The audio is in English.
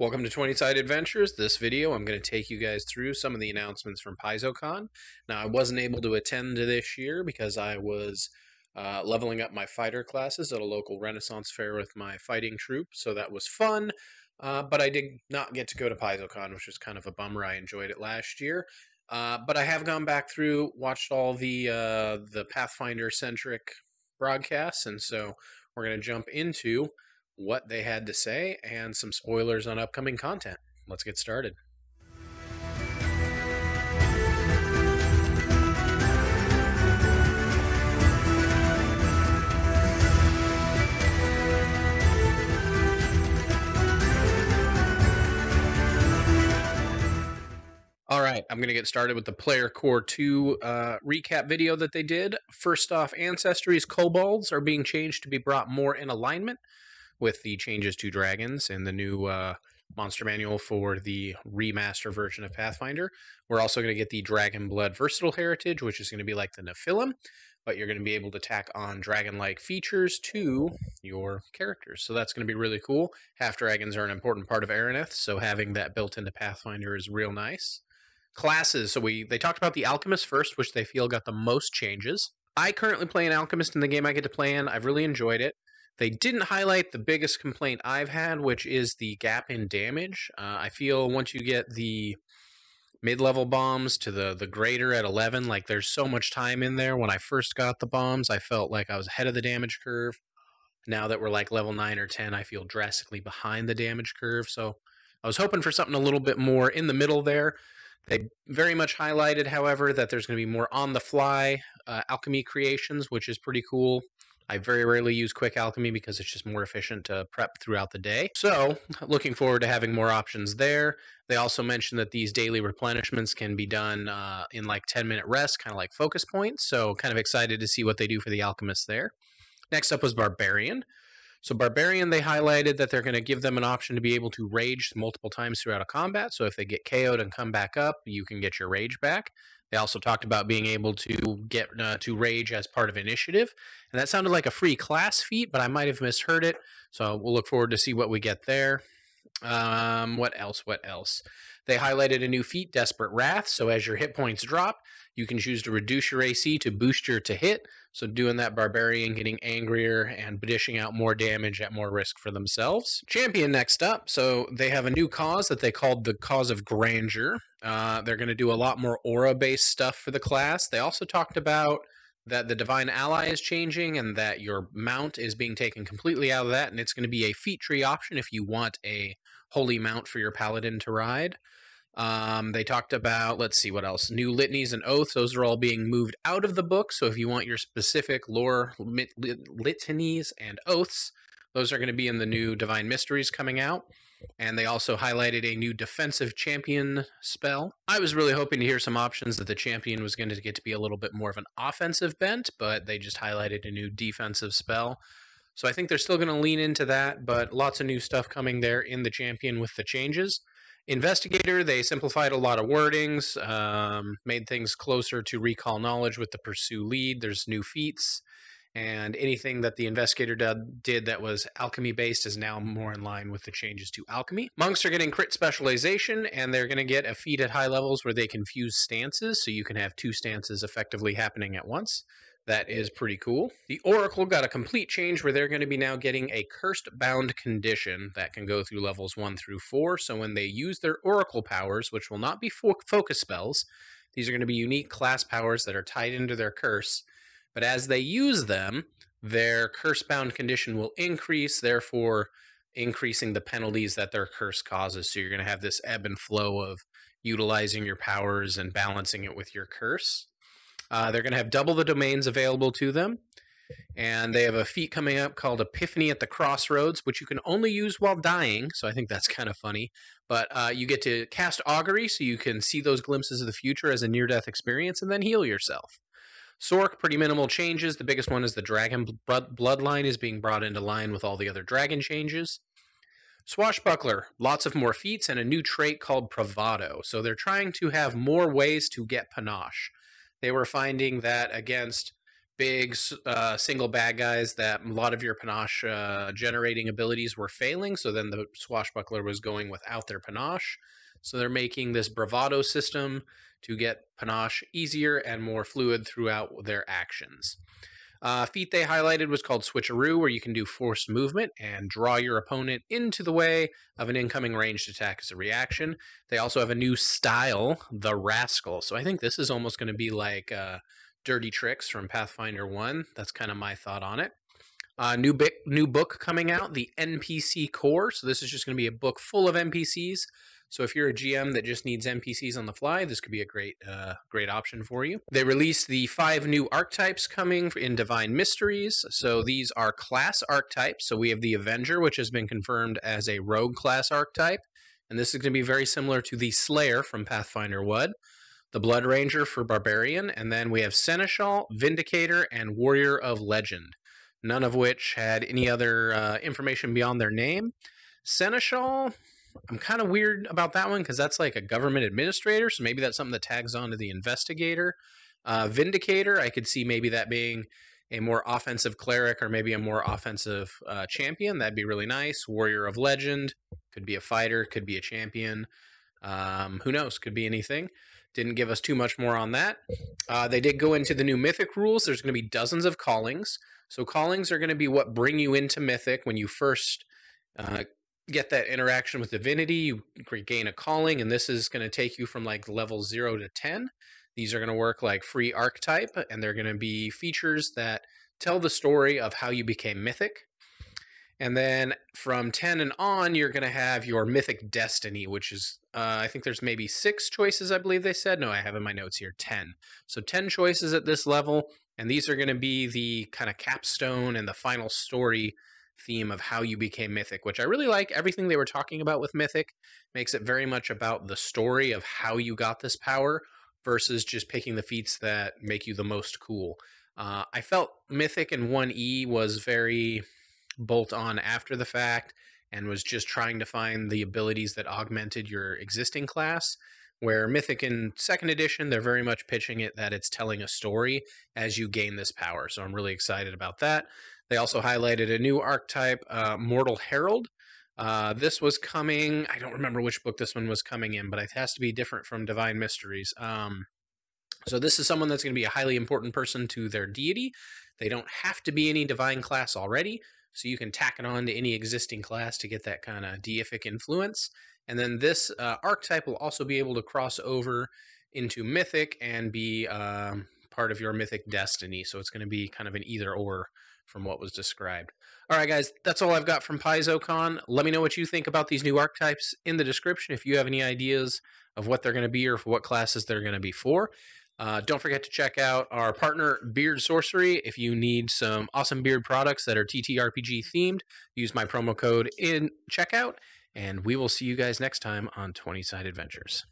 Welcome to 20-Side Adventures. This video, I'm going to take you guys through some of the announcements from Paizo Con. Now, I wasn't able to attend this year because I was leveling up my fighter classes at a local Renaissance fair with my fighting troop, so that was fun. But I did not get to go to Paizo Con, which was kind of a bummer. I enjoyed it last year. But I have gone back through, watched all the Pathfinder-centric broadcasts, and so we're going to jump into what they had to say and some spoilers on upcoming content. Let's get started. All right, I'm going to get started with the Player Core 2 recap video that they did. First off, Ancestry's Kobolds are being changed to be brought more in alignment with the changes to dragons and the new monster manual for the remaster version of Pathfinder. We're also going to get the Dragonblood Versatile Heritage, which is going to be like the Nephilim, but you're going to be able to tack on dragon-like features to your characters. So that's going to be really cool. Half-dragons are an important part of Eraneth, so having that built into Pathfinder is real nice. Classes. So they talked about the Alchemist first, which they feel got the most changes. I currently play an Alchemist in the game I get to play in. I've really enjoyed it. They didn't highlight the biggest complaint I've had, which is the gap in damage. I feel once you get the mid-level bombs to the greater at 11, like there's so much time in there. When I first got the bombs, I felt like I was ahead of the damage curve. Now that we're like level 9 or 10, I feel drastically behind the damage curve. So I was hoping for something a little bit more in the middle there. They very much highlighted, however, that there's going to be more on-the-fly alchemy creations, which is pretty cool. I very rarely use quick alchemy because it's just more efficient to prep throughout the day. So, looking forward to having more options there. They also mentioned that these daily replenishments can be done in like 10-minute rest, kind of like focus points. So, kind of excited to see what they do for the alchemists there. Next up was Barbarian. So Barbarian, they highlighted that they're going to give them an option to be able to rage multiple times throughout a combat. So if they get KO'd and come back up, you can get your rage back. They also talked about being able to get to rage as part of initiative. And that sounded like a free class feat, but I might have misheard it. So we'll look forward to see what we get there. What else? They highlighted a new feat, Desperate Wrath. So as your hit points drop, you can choose to reduce your AC to boost your to hit. So doing that Barbarian, getting angrier and dishing out more damage at more risk for themselves. Champion next up. So they have a new cause that they called the Cause of Grandeur. They're going to do a lot more aura-based stuff for the class. They also talked about that the Divine Ally is changing and that your mount is being taken completely out of that, and it's going to be a feat tree option if you want a holy mount for your paladin to ride. They talked about, let's see what else, new litanies and oaths. Those are all being moved out of the book, so if you want your specific lore litanies and oaths, those are going to be in the new Divine Mysteries coming out. And they also highlighted a new defensive champion spell. I was really hoping to hear some options that the champion was going to get to be a little bit more of an offensive bent, but they just highlighted a new defensive spell. So I think they're still going to lean into that, but lots of new stuff coming there in the champion with the changes. Investigator, they simplified a lot of wordings, made things closer to recall knowledge with the pursue lead. There's new feats. And anything that the Investigator did that was alchemy-based is now more in line with the changes to alchemy. Monks are getting crit specialization, and they're going to get a feat at high levels where they can fuse stances, so you can have two stances effectively happening at once. That is pretty cool. The Oracle got a complete change where they're going to be now getting a Cursed Bound condition that can go through levels 1 through 4, so when they use their Oracle powers, which will not be focus spells, these are going to be unique class powers that are tied into their curse. But as they use them, their curse-bound condition will increase, therefore increasing the penalties that their curse causes. So you're going to have this ebb and flow of utilizing your powers and balancing it with your curse. They're going to have double the domains available to them. And they have a feat coming up called Epiphany at the Crossroads, which you can only use while dying. So I think that's kind of funny. But you get to cast Augury, so you can see those glimpses of the future as a near-death experience and then heal yourself. Sorc, pretty minimal changes. The biggest one is the dragon bloodline is being brought into line with all the other dragon changes. Swashbuckler, lots of more feats and a new trait called Bravado. So they're trying to have more ways to get panache. They were finding that against big single bad guys that a lot of your panache generating abilities were failing. So then the Swashbuckler was going without their panache. So they're making this bravado system to get panache easier and more fluid throughout their actions. Feat they highlighted was called Switcheroo, where you can do forced movement and draw your opponent into the way of an incoming ranged attack as a reaction. They also have a new style, the Rascal. So I think this is almost going to be like Dirty Tricks from Pathfinder 1. That's kind of my thought on it. New book coming out, the NPC Core. So this is just going to be a book full of NPCs. So if you're a GM that just needs NPCs on the fly, this could be a great option for you. They released the 5 new archetypes coming in Divine Mysteries. So these are class archetypes. So we have the Avenger, which has been confirmed as a rogue class archetype. And this is going to be very similar to the Slayer from Pathfinder 1. The Blood Ranger for Barbarian. And then we have Seneschal, Vindicator, and Warrior of Legend. None of which had any other information beyond their name. Seneschal, I'm kind of weird about that one because that's like a government administrator, so maybe that's something that tags on to the Investigator. Vindicator, I could see maybe that being a more offensive cleric or maybe a more offensive champion. That'd be really nice. Warrior of Legend, could be a fighter, could be a champion. Who knows? Could be anything. Didn't give us too much more on that. They did go into the new Mythic rules. There's going to be dozens of callings. So callings are going to be what bring you into Mythic when you first get that interaction with divinity. You gain a calling, and this is going to take you from like level 0 to 10. These are going to work like free archetype, and they're going to be features that tell the story of how you became Mythic. And then from 10 and on, you're going to have your Mythic Destiny, which is, I think there's maybe 6 choices, I believe they said. No, I have in my notes here 10. So 10 choices at this level, and these are going to be the kind of capstone and the final story theme of how you became Mythic, which I really like. Everything they were talking about with Mythic makes it very much about the story of how you got this power versus just picking the feats that make you the most cool. I felt Mythic in 1E was very bolt on after the fact and was just trying to find the abilities that augmented your existing class, where Mythic in 2nd edition, they're very much pitching it that it's telling a story as you gain this power. So I'm really excited about that. They also highlighted a new archetype, Mortal Herald. This was coming, I don't remember which book this one was coming in, but it has to be different from Divine Mysteries. So this is someone that's going to be a highly important person to their deity. They don't have to be any divine class already, so you can tack it on to any existing class to get that kind of deific influence. And then this archetype will also be able to cross over into Mythic and be part of your Mythic Destiny. So it's going to be kind of an either-or from what was described. All right, guys, that's all I've got from Paizo Con. Let me know what you think about these new archetypes in the description if you have any ideas of what they're going to be or for what classes they're going to be for. Don't forget to check out our partner, Beard Sorcery. If you need some awesome beard products that are TTRPG themed, use my promo code in checkout, and we will see you guys next time on 20 Side Adventures.